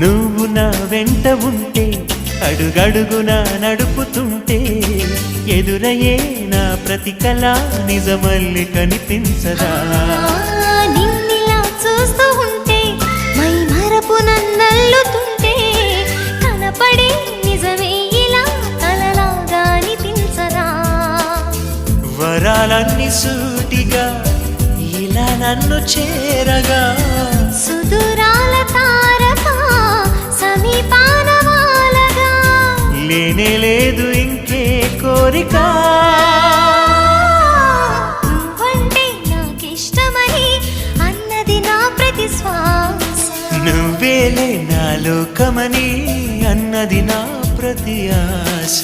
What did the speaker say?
నువ్వు నా వెంట ఉంటే అడుగడుగునా నడుపుతుంటే ఎదురయ్యే నా ప్రతి కళ నిజమల్లి కనిపించదా నిన్నిలా చూస్తూ ఉంటే మై మరపు నన్నల్లుతుంటే కనపడే నిజమే ఇలా కలలాగా అనిపించదా వరాలన్నీ సూటిగా ఇలా నన్ను చేరగా సుదూరాల తారక సమీపాన వాలగా లేనే లేదు ఇంకే కోరిక నువ్వంటే నాకిష్టమని అన్నది నా ప్రతి శ్వాస నువ్వేలే నా లోకమని అన్నది నా ప్రతి ఆశ